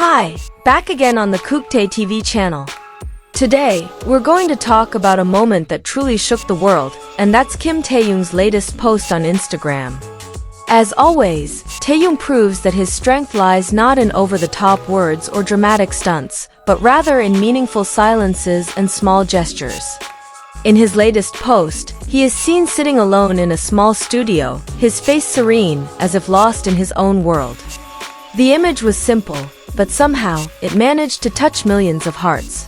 Hi, back again on the Kooktae TV channel. Today, we're going to talk about a moment that truly shook the world, and that's Taehyung's latest post on Instagram. As always, Taehyung proves that his strength lies not in over-the-top words or dramatic stunts, but rather in meaningful silences and small gestures. In his latest post, he is seen sitting alone in a small studio, his face serene, as if lost in his own world. The image was simple, but somehow, it managed to touch millions of hearts.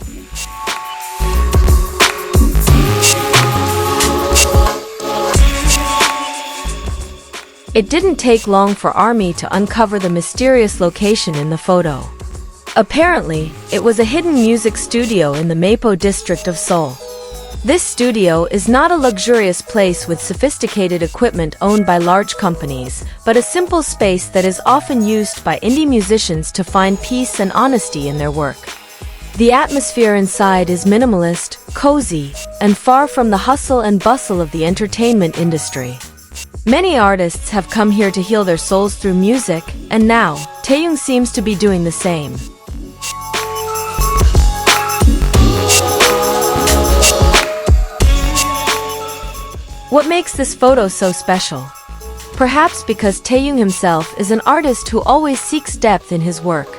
It didn't take long for ARMY to uncover the mysterious location in the photo. Apparently, it was a hidden music studio in the Mapo district of Seoul. This studio is not a luxurious place with sophisticated equipment owned by large companies, but a simple space that is often used by indie musicians to find peace and honesty in their work. The atmosphere inside is minimalist, cozy, and far from the hustle and bustle of the entertainment industry. Many artists have come here to heal their souls through music, and now, Taehyung seems to be doing the same. What makes this photo so special? Perhaps because Taehyung himself is an artist who always seeks depth in his work.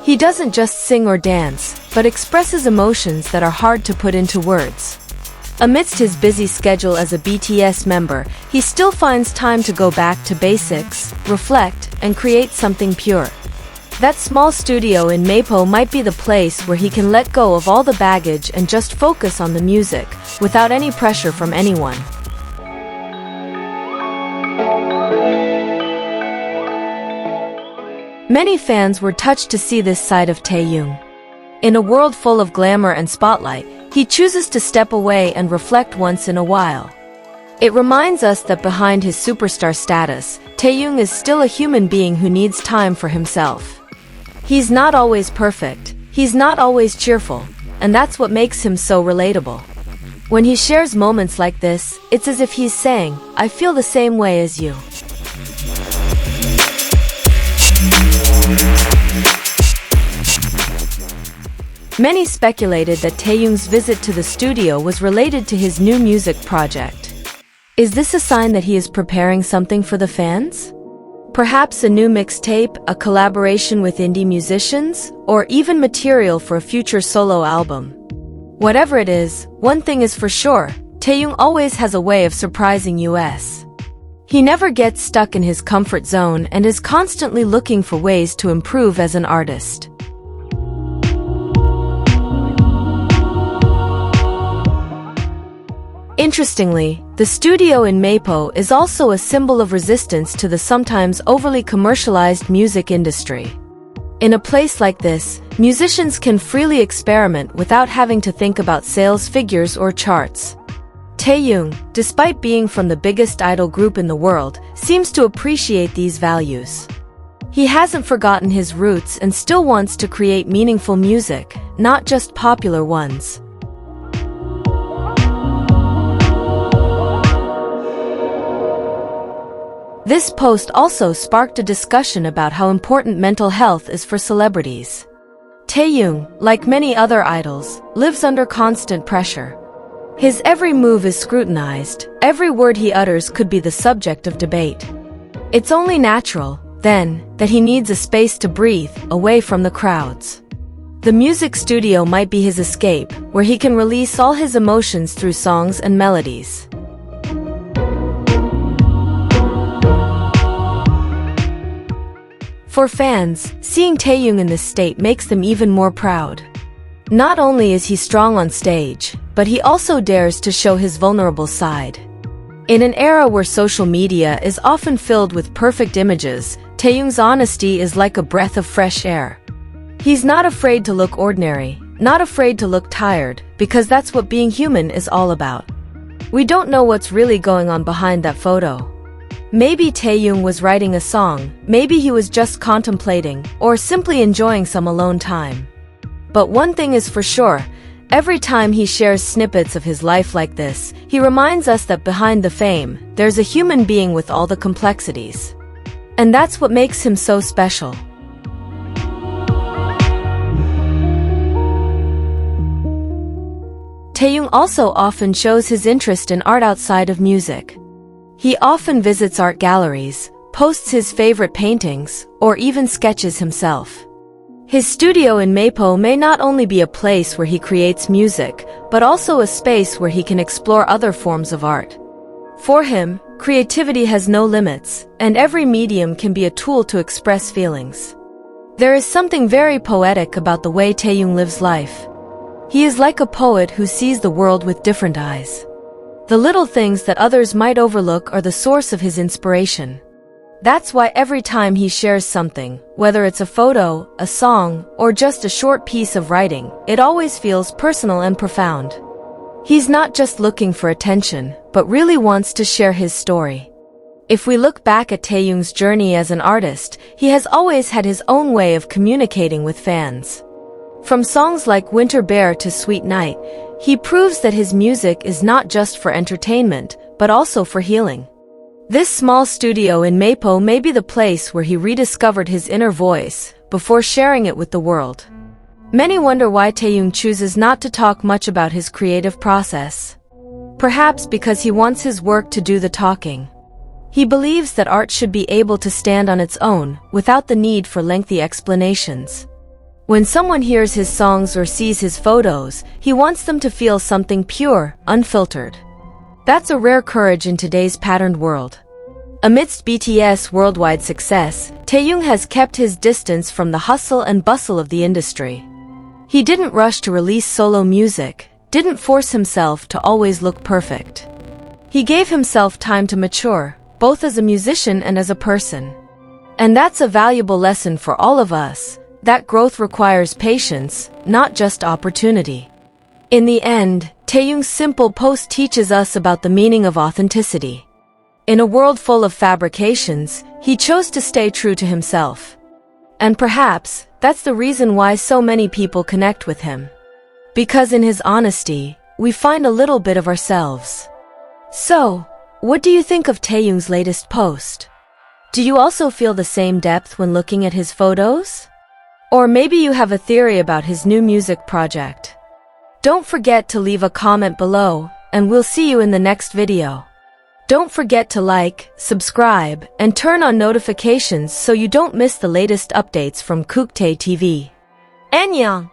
He doesn't just sing or dance, but expresses emotions that are hard to put into words. Amidst his busy schedule as a BTS member, he still finds time to go back to basics, reflect, and create something pure. That small studio in Mapo might be the place where he can let go of all the baggage and just focus on the music, without any pressure from anyone. Many fans were touched to see this side of Taehyung. In a world full of glamour and spotlight, he chooses to step away and reflect once in a while. It reminds us that behind his superstar status, Taehyung is still a human being who needs time for himself. He's not always perfect, he's not always cheerful, and that's what makes him so relatable. When he shares moments like this, it's as if he's saying, "I feel the same way as you." Many speculated that Taehyung's visit to the studio was related to his new music project. Is this a sign that he is preparing something for the fans? Perhaps a new mixtape, a collaboration with indie musicians, or even material for a future solo album? Whatever it is, one thing is for sure, Taehyung always has a way of surprising us. He never gets stuck in his comfort zone and is constantly looking for ways to improve as an artist. Interestingly, the studio in Mapo is also a symbol of resistance to the sometimes overly commercialized music industry. In a place like this, musicians can freely experiment without having to think about sales figures or charts. Taehyung, despite being from the biggest idol group in the world, seems to appreciate these values. He hasn't forgotten his roots and still wants to create meaningful music, not just popular ones. This post also sparked a discussion about how important mental health is for celebrities. Taehyung, like many other idols, lives under constant pressure. His every move is scrutinized, every word he utters could be the subject of debate. It's only natural, then, that he needs a space to breathe, away from the crowds. The music studio might be his escape, where he can release all his emotions through songs and melodies. For fans, seeing Taehyung in this state makes them even more proud. Not only is he strong on stage, but he also dares to show his vulnerable side. In an era where social media is often filled with perfect images, Taehyung's honesty is like a breath of fresh air. He's not afraid to look ordinary, not afraid to look tired, because that's what being human is all about. We don't know what's really going on behind that photo. Maybe Taehyung was writing a song, maybe he was just contemplating, or simply enjoying some alone time. But one thing is for sure, every time he shares snippets of his life like this, he reminds us that behind the fame, there's a human being with all the complexities. And that's what makes him so special. Taehyung also often shows his interest in art outside of music. He often visits art galleries, posts his favorite paintings, or even sketches himself. His studio in Mapo may not only be a place where he creates music, but also a space where he can explore other forms of art. For him, creativity has no limits, and every medium can be a tool to express feelings. There is something very poetic about the way Taehyung lives life. He is like a poet who sees the world with different eyes. The little things that others might overlook are the source of his inspiration. That's why every time he shares something, whether it's a photo, a song, or just a short piece of writing, it always feels personal and profound. He's not just looking for attention, but really wants to share his story. If we look back at Taehyung's journey as an artist, he has always had his own way of communicating with fans. From songs like Winter Bear to Sweet Night, he proves that his music is not just for entertainment, but also for healing. This small studio in Mapo may be the place where he rediscovered his inner voice, before sharing it with the world. Many wonder why Taehyung chooses not to talk much about his creative process. Perhaps because he wants his work to do the talking. He believes that art should be able to stand on its own, without the need for lengthy explanations. When someone hears his songs or sees his photos, he wants them to feel something pure, unfiltered. That's a rare courage in today's patterned world. Amidst BTS' worldwide success, Taehyung has kept his distance from the hustle and bustle of the industry. He didn't rush to release solo music, didn't force himself to always look perfect. He gave himself time to mature, both as a musician and as a person. And that's a valuable lesson for all of us. That growth requires patience, not just opportunity. In the end, Taehyung's simple post teaches us about the meaning of authenticity. In a world full of fabrications, he chose to stay true to himself. And perhaps, that's the reason why so many people connect with him. Because in his honesty, we find a little bit of ourselves. So, what do you think of Taehyung's latest post? Do you also feel the same depth when looking at his photos? Or maybe you have a theory about his new music project. Don't forget to leave a comment below, and we'll see you in the next video. Don't forget to like, subscribe, and turn on notifications so you don't miss the latest updates from Kooktae TV. Annyeong!